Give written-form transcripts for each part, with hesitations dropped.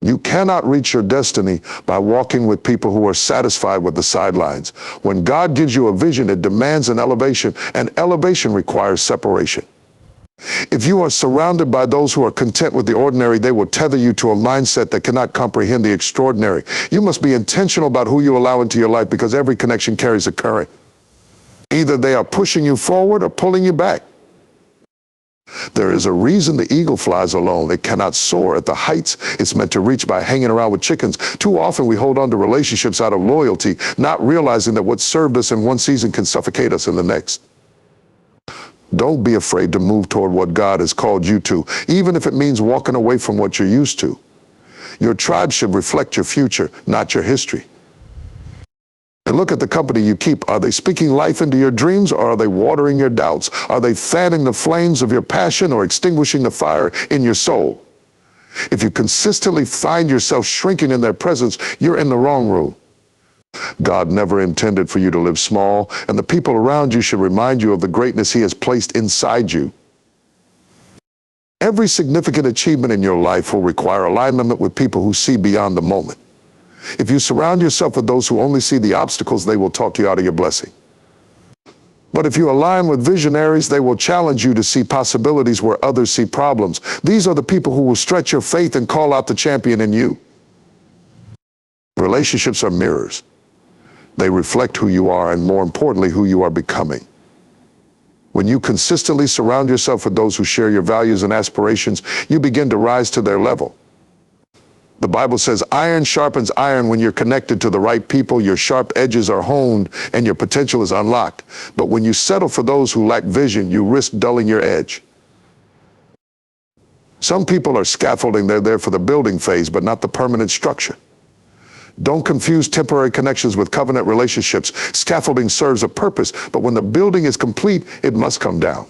You cannot reach your destiny by walking with people who are satisfied with the sidelines. When God gives you a vision, it demands an elevation, and elevation requires separation. If you are surrounded by those who are content with the ordinary, they will tether you to a mindset that cannot comprehend the extraordinary. You must be intentional about who you allow into your life, because every connection carries a current. Either they are pushing you forward or pulling you back. There is a reason the eagle flies alone. It cannot soar at the heights it's meant to reach by hanging around with chickens. Too often we hold on to relationships out of loyalty, not realizing that what served us in one season can suffocate us in the next. Don't be afraid to move toward what God has called you to, even if it means walking away from what you're used to. Your tribe should reflect your future, not your history. And look at the company you keep. Are they speaking life into your dreams, or are they watering your doubts? Are they fanning the flames of your passion or extinguishing the fire in your soul? If you consistently find yourself shrinking in their presence, you're in the wrong room. God never intended for you to live small, and the people around you should remind you of the greatness He has placed inside you. Every significant achievement in your life will require alignment with people who see beyond the moment. If you surround yourself with those who only see the obstacles, they will talk you out of your blessing. But if you align with visionaries, they will challenge you to see possibilities where others see problems. These are the people who will stretch your faith and call out the champion in you. Relationships are mirrors. They reflect who you are, and more importantly, who you are becoming. When you consistently surround yourself with those who share your values and aspirations, you begin to rise to their level. The Bible says iron sharpens iron. When you're connected to the right people, your sharp edges are honed and your potential is unlocked. But when you settle for those who lack vision, you risk dulling your edge. Some people are scaffolding. They're there for the building phase, but not the permanent structure. Don't confuse temporary connections with covenant relationships. Scaffolding serves a purpose, but when the building is complete, it must come down.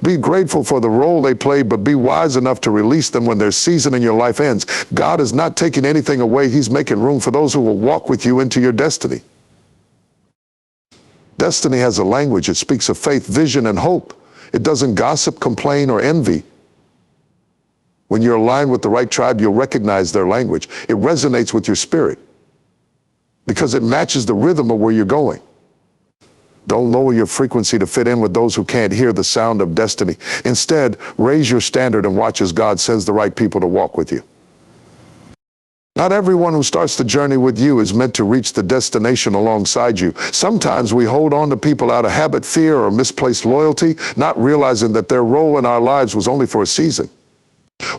Be grateful for the role they played, but be wise enough to release them when their season in your life ends. God is not taking anything away. He's making room for those who will walk with you into your destiny. Destiny has a language. It speaks of faith, vision, and hope. It doesn't gossip, complain, or envy. When you're aligned with the right tribe, you'll recognize their language. It resonates with your spirit because it matches the rhythm of where you're going. Don't lower your frequency to fit in with those who can't hear the sound of destiny. Instead, raise your standard and watch as God sends the right people to walk with you. Not everyone who starts the journey with you is meant to reach the destination alongside you. Sometimes we hold on to people out of habit, fear, or misplaced loyalty, not realizing that their role in our lives was only for a season.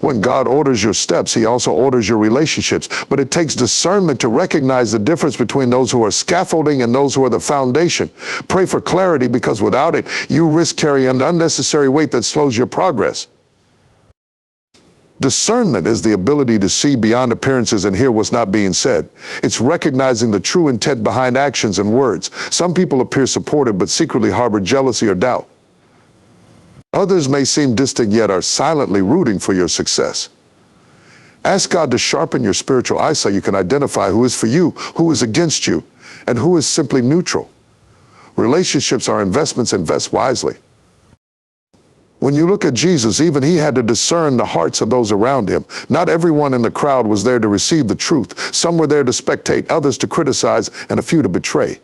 When God orders your steps, He also orders your relationships. But it takes discernment to recognize the difference between those who are scaffolding and those who are the foundation. Pray for clarity, because without it, you risk carrying an unnecessary weight that slows your progress. Discernment is the ability to see beyond appearances and hear what's not being said. It's recognizing the true intent behind actions and words. Some people appear supportive but secretly harbor jealousy or doubt. Others may seem distant yet are silently rooting for your success. Ask God to sharpen your spiritual eyesight so you can identify who is for you, who is against you, and who is simply neutral. Relationships are investments. Invest wisely. When you look at Jesus, even He had to discern the hearts of those around Him. Not everyone in the crowd was there to receive the truth. Some were there to spectate, others to criticize, and a few to betray.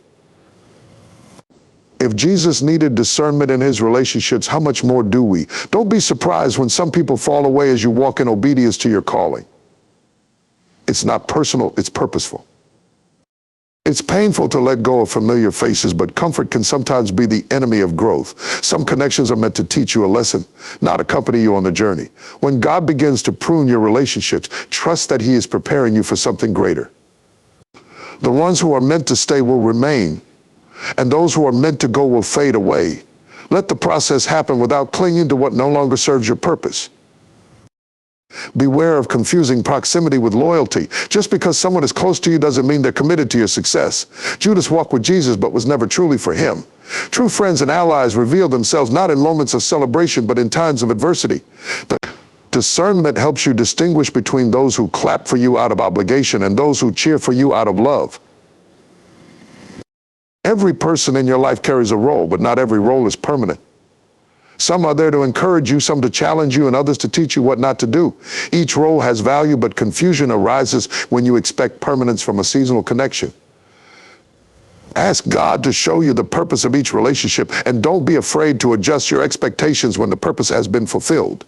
If Jesus needed discernment in His relationships, how much more do we? Don't be surprised when some people fall away as you walk in obedience to your calling. It's not personal, it's purposeful. It's painful to let go of familiar faces, but comfort can sometimes be the enemy of growth. Some connections are meant to teach you a lesson, not accompany you on the journey. When God begins to prune your relationships, trust that He is preparing you for something greater. The ones who are meant to stay will remain, and those who are meant to go will fade away. Let the process happen without clinging to what no longer serves your purpose. Beware of confusing proximity with loyalty. Just because someone is close to you doesn't mean they're committed to your success. Judas walked with Jesus but was never truly for Him. True friends and allies reveal themselves not in moments of celebration but in times of adversity. The discernment helps you distinguish between those who clap for you out of obligation and those who cheer for you out of love. Every person in your life carries a role, but not every role is permanent. Some are there to encourage you, some to challenge you, and others to teach you what not to do. Each role has value, but confusion arises when you expect permanence from a seasonal connection. Ask God to show you the purpose of each relationship, and don't be afraid to adjust your expectations when the purpose has been fulfilled.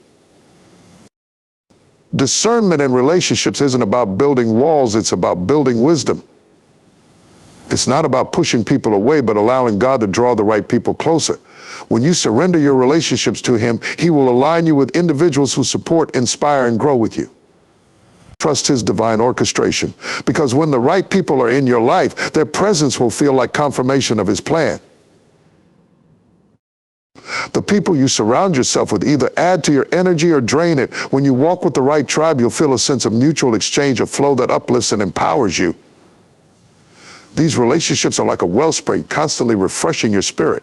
Discernment in relationships isn't about building walls, it's about building wisdom. It's not about pushing people away, but allowing God to draw the right people closer. When you surrender your relationships to Him, He will align you with individuals who support, inspire, and grow with you. Trust His divine orchestration, because when the right people are in your life, their presence will feel like confirmation of His plan. The people you surround yourself with either add to your energy or drain it. When you walk with the right tribe, you'll feel a sense of mutual exchange, a flow that uplifts and empowers you. These relationships are like a wellspring, constantly refreshing your spirit.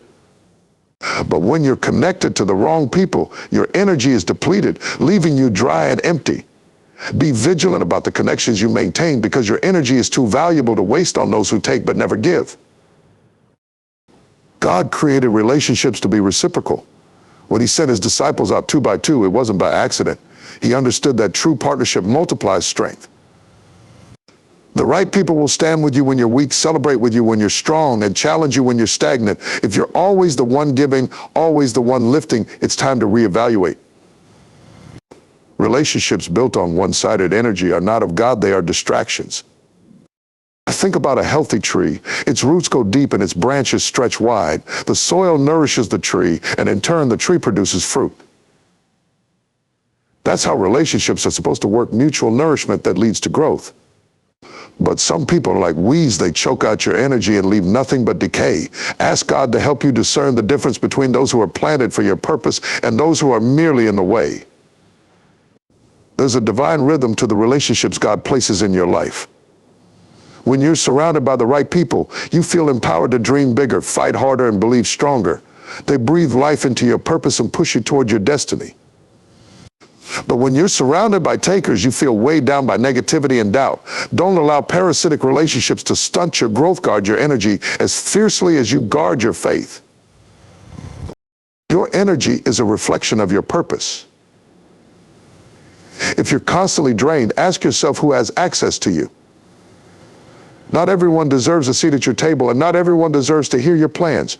But when you're connected to the wrong people, your energy is depleted, leaving you dry and empty. Be vigilant about the connections you maintain, because your energy is too valuable to waste on those who take but never give. God created relationships to be reciprocal. When He sent His disciples out 2 by 2, it wasn't by accident. He understood that true partnership multiplies strength. The right people will stand with you when you're weak, celebrate with you when you're strong, and challenge you when you're stagnant. If you're always the one giving, always the one lifting, it's time to reevaluate. Relationships built on one-sided energy are not of God, they are distractions. Think about a healthy tree. Its roots go deep and its branches stretch wide. The soil nourishes the tree, and in turn, the tree produces fruit. That's how relationships are supposed to work, mutual nourishment that leads to growth. But some people are like weeds. They choke out your energy and leave nothing but decay. Ask God to help you discern the difference between those who are planted for your purpose and those who are merely in the way. There's a divine rhythm to the relationships God places in your life. When you're surrounded by the right people, you feel empowered to dream bigger, fight harder, and believe stronger. They breathe life into your purpose and push you toward your destiny. But when you're surrounded by takers, you feel weighed down by negativity and doubt. Don't allow parasitic relationships to stunt your growth. Guard your energy as fiercely as you guard your faith. Your energy is a reflection of your purpose. If you're constantly drained, ask yourself who has access to you. Not everyone deserves a seat at your table, and not everyone deserves to hear your plans.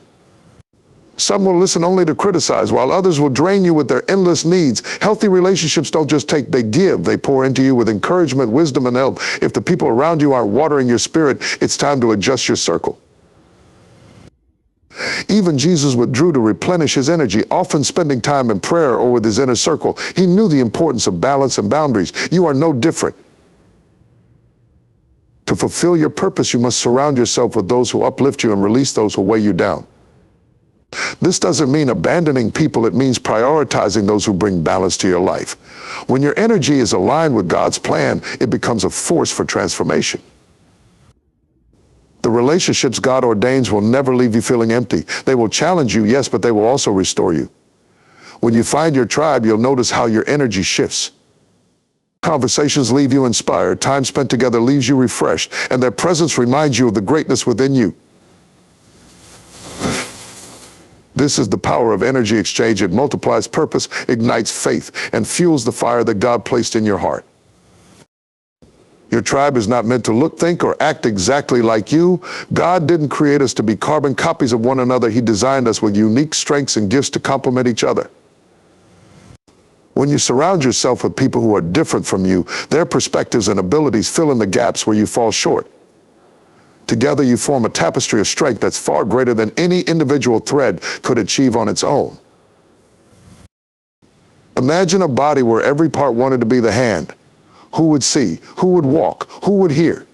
Some will listen only to criticize, while others will drain you with their endless needs. Healthy relationships don't just take, they give. They pour into you with encouragement, wisdom, and help. If the people around you aren't watering your spirit, it's time to adjust your circle. Even Jesus withdrew to replenish His energy, often spending time in prayer or with His inner circle. He knew the importance of balance and boundaries. You are no different. To fulfill your purpose, you must surround yourself with those who uplift you and release those who weigh you down. This doesn't mean abandoning people, it means prioritizing those who bring balance to your life. When your energy is aligned with God's plan, it becomes a force for transformation. The relationships God ordains will never leave you feeling empty. They will challenge you, yes, but they will also restore you. When you find your tribe, you'll notice how your energy shifts. Conversations leave you inspired, time spent together leaves you refreshed, and their presence reminds you of the greatness within you. This is the power of energy exchange. It multiplies purpose, ignites faith, and fuels the fire that God placed in your heart. Your tribe is not meant to look, think, or act exactly like you. God didn't create us to be carbon copies of one another. He designed us with unique strengths and gifts to complement each other. When you surround yourself with people who are different from you, their perspectives and abilities fill in the gaps where you fall short. Together you form a tapestry of strength that's far greater than any individual thread could achieve on its own. Imagine a body where every part wanted to be the hand. Who would see? Who would walk? Who would hear?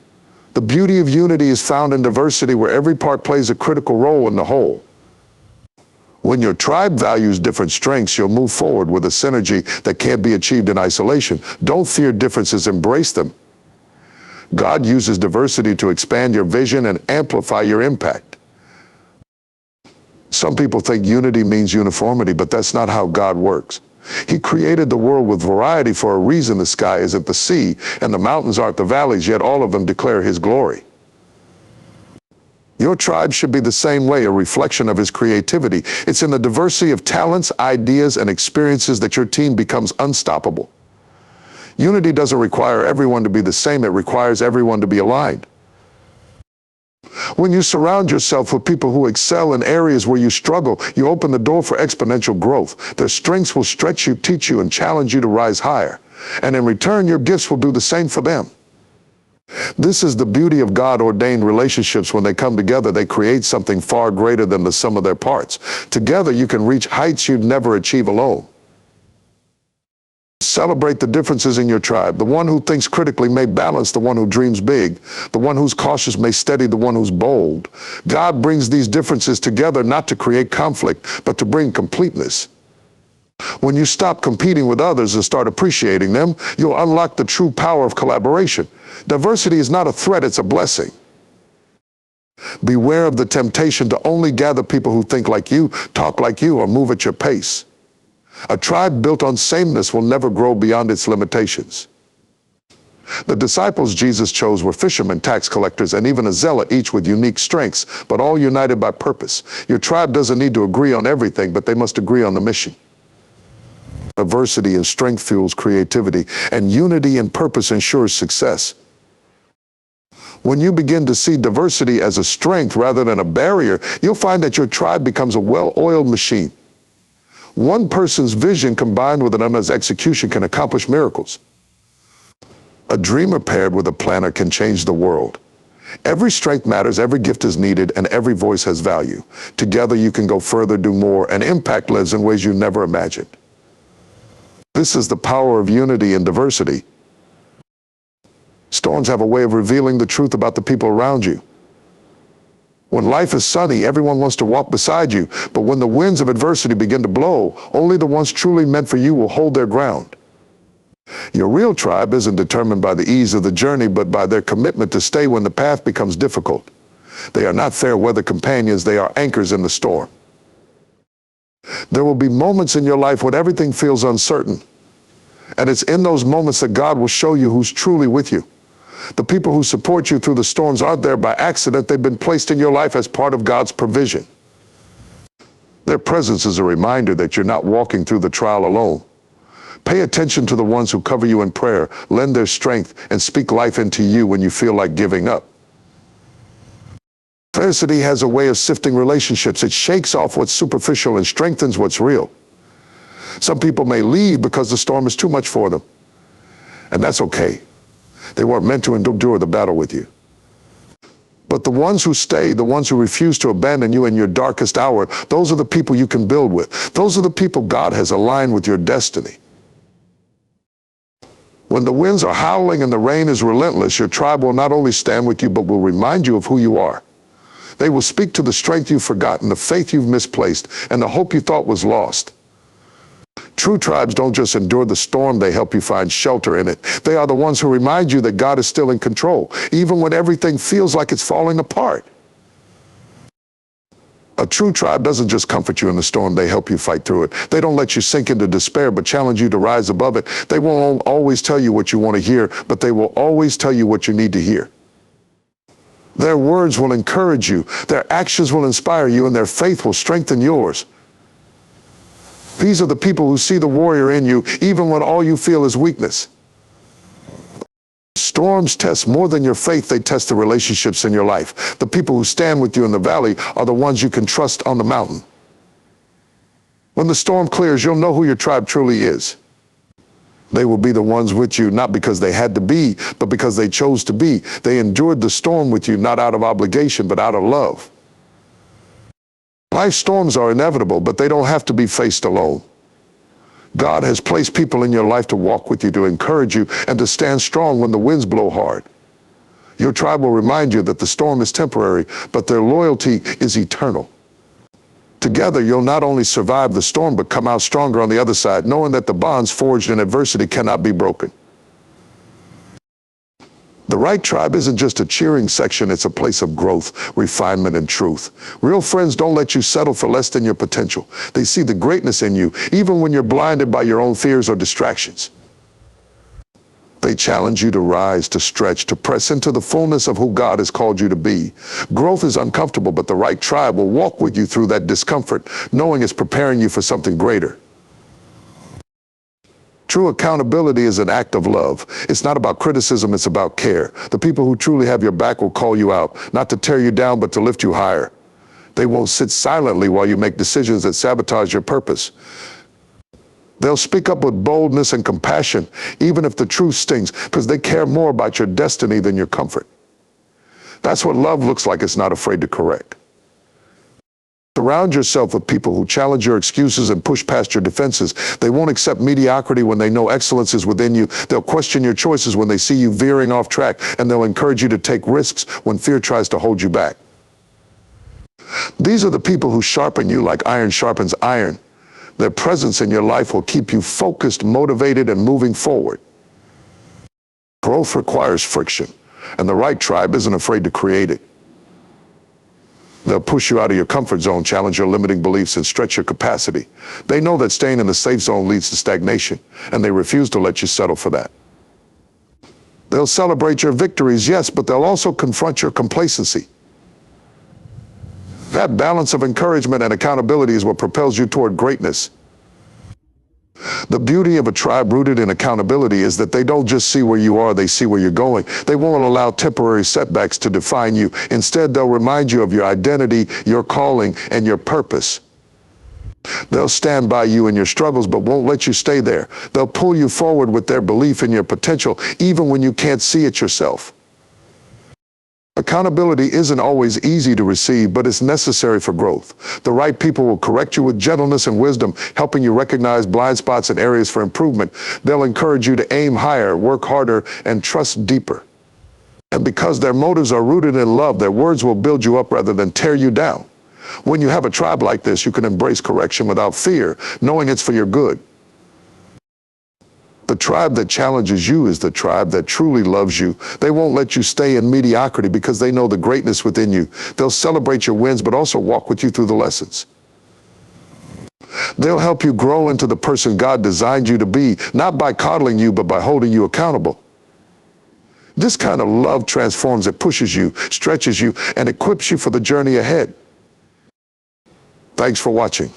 The beauty of unity is found in diversity, where every part plays a critical role in the whole. When your tribe values different strengths, you'll move forward with a synergy that can't be achieved in isolation. Don't fear differences, embrace them. God uses diversity to expand your vision and amplify your impact. Some people think unity means uniformity, but that's not how God works. He created the world with variety for a reason. The sky isn't the sea, and the mountains aren't the valleys, yet all of them declare His glory. Your tribe should be the same way, a reflection of his creativity. It's in the diversity of talents, ideas, and experiences that your team becomes unstoppable. Unity doesn't require everyone to be the same, it requires everyone to be aligned. When you surround yourself with people who excel in areas where you struggle, you open the door for exponential growth. Their strengths will stretch you, teach you, and challenge you to rise higher. And in return, your gifts will do the same for them. This is the beauty of God-ordained relationships. When they come together, they create something far greater than the sum of their parts. Together, you can reach heights you'd never achieve alone. Celebrate the differences in your tribe. The one who thinks critically may balance the one who dreams big. The one who's cautious may steady the one who's bold. God brings these differences together not to create conflict, but to bring completeness. When you stop competing with others and start appreciating them, you'll unlock the true power of collaboration. Diversity is not a threat, it's a blessing. Beware of the temptation to only gather people who think like you, talk like you, or move at your pace. A tribe built on sameness will never grow beyond its limitations. The disciples Jesus chose were fishermen, tax collectors, and even a zealot, each with unique strengths, but all united by purpose. Your tribe doesn't need to agree on everything, but they must agree on the mission. Diversity and strength fuels creativity, and unity and purpose ensures success. When you begin to see diversity as a strength rather than a barrier, you'll find that your tribe becomes a well-oiled machine. One person's vision combined with another's execution can accomplish miracles. A dreamer paired with a planner can change the world. Every strength matters, every gift is needed, and every voice has value. Together you can go further, do more, and impact lives in ways you never imagined. This is the power of unity and diversity. Storms have a way of revealing the truth about the people around you. When life is sunny, everyone wants to walk beside you, but when the winds of adversity begin to blow, only the ones truly meant for you will hold their ground. Your real tribe isn't determined by the ease of the journey, but by their commitment to stay when the path becomes difficult. They are not fair weather companions, they are anchors in the storm. There will be moments in your life when everything feels uncertain, and it's in those moments that God will show you who's truly with you. The people who support you through the storms aren't there by accident. They've been placed in your life as part of God's provision. Their presence is a reminder that you're not walking through the trial alone. Pay attention to the ones who cover you in prayer, lend their strength, and speak life into you when you feel like giving up. Diversity has a way of sifting relationships. It shakes off what's superficial and strengthens what's real. Some people may leave because the storm is too much for them, and that's okay. They weren't meant to endure the battle with you. But the ones who stay, the ones who refuse to abandon you in your darkest hour, those are the people you can build with. Those are the people God has aligned with your destiny. When the winds are howling and the rain is relentless, your tribe will not only stand with you, but will remind you of who you are. They will speak to the strength you've forgotten, the faith you've misplaced, and the hope you thought was lost. True tribes don't just endure the storm, they help you find shelter in it. They are the ones who remind you that God is still in control, even when everything feels like it's falling apart. A true tribe doesn't just comfort you in the storm, they help you fight through it. They don't let you sink into despair, but challenge you to rise above it. They won't always tell you what you want to hear, but they will always tell you what you need to hear. Their words will encourage you, their actions will inspire you, and their faith will strengthen yours. These are the people who see the warrior in you, even when all you feel is weakness. Storms test more than your faith, they test the relationships in your life. The people who stand with you in the valley are the ones you can trust on the mountain. When the storm clears, you'll know who your tribe truly is. They will be the ones with you, not because they had to be, but because they chose to be. They endured the storm with you, not out of obligation, but out of love. Life's storms are inevitable, but they don't have to be faced alone. God has placed people in your life to walk with you, to encourage you, and to stand strong when the winds blow hard. Your tribe will remind you that the storm is temporary, but their loyalty is eternal. Together, you'll not only survive the storm, but come out stronger on the other side, knowing that the bonds forged in adversity cannot be broken. The right tribe isn't just a cheering section, it's a place of growth, refinement, and truth. Real friends don't let you settle for less than your potential. They see the greatness in you, even when you're blinded by your own fears or distractions. They challenge you to rise, to stretch, to press into the fullness of who God has called you to be. Growth is uncomfortable, but the right tribe will walk with you through that discomfort, knowing it's preparing you for something greater. True accountability is an act of love. It's not about criticism, it's about care. The people who truly have your back will call you out, not to tear you down, but to lift you higher. They won't sit silently while you make decisions that sabotage your purpose. They'll speak up with boldness and compassion, even if the truth stings, because they care more about your destiny than your comfort. That's what love looks like. It's not afraid to correct. Surround yourself with people who challenge your excuses and push past your defenses. They won't accept mediocrity when they know excellence is within you. They'll question your choices when they see you veering off track, and they'll encourage you to take risks when fear tries to hold you back. These are the people who sharpen you like iron sharpens iron. Their presence in your life will keep you focused, motivated, and moving forward. Growth requires friction, and the right tribe isn't afraid to create it. They'll push you out of your comfort zone, challenge your limiting beliefs, and stretch your capacity. They know that staying in the safe zone leads to stagnation, and they refuse to let you settle for that. They'll celebrate your victories, yes, but they'll also confront your complacency. That balance of encouragement and accountability is what propels you toward greatness. The beauty of a tribe rooted in accountability is that they don't just see where you are, they see where you're going. They won't allow temporary setbacks to define you. Instead, they'll remind you of your identity, your calling, and your purpose. They'll stand by you in your struggles, but won't let you stay there. They'll pull you forward with their belief in your potential, even when you can't see it yourself. Accountability isn't always easy to receive, but it's necessary for growth. The right people will correct you with gentleness and wisdom, helping you recognize blind spots and areas for improvement. They'll encourage you to aim higher, work harder, and trust deeper. And because their motives are rooted in love, their words will build you up rather than tear you down. When you have a tribe like this, you can embrace correction without fear, knowing it's for your good. The tribe that challenges you is the tribe that truly loves you. They won't let you stay in mediocrity because they know the greatness within you. They'll celebrate your wins, but also walk with you through the lessons. They'll help you grow into the person God designed you to be, not by coddling you, but by holding you accountable. This kind of love transforms. It pushes you, stretches you, and equips you for the journey ahead. Thanks for watching.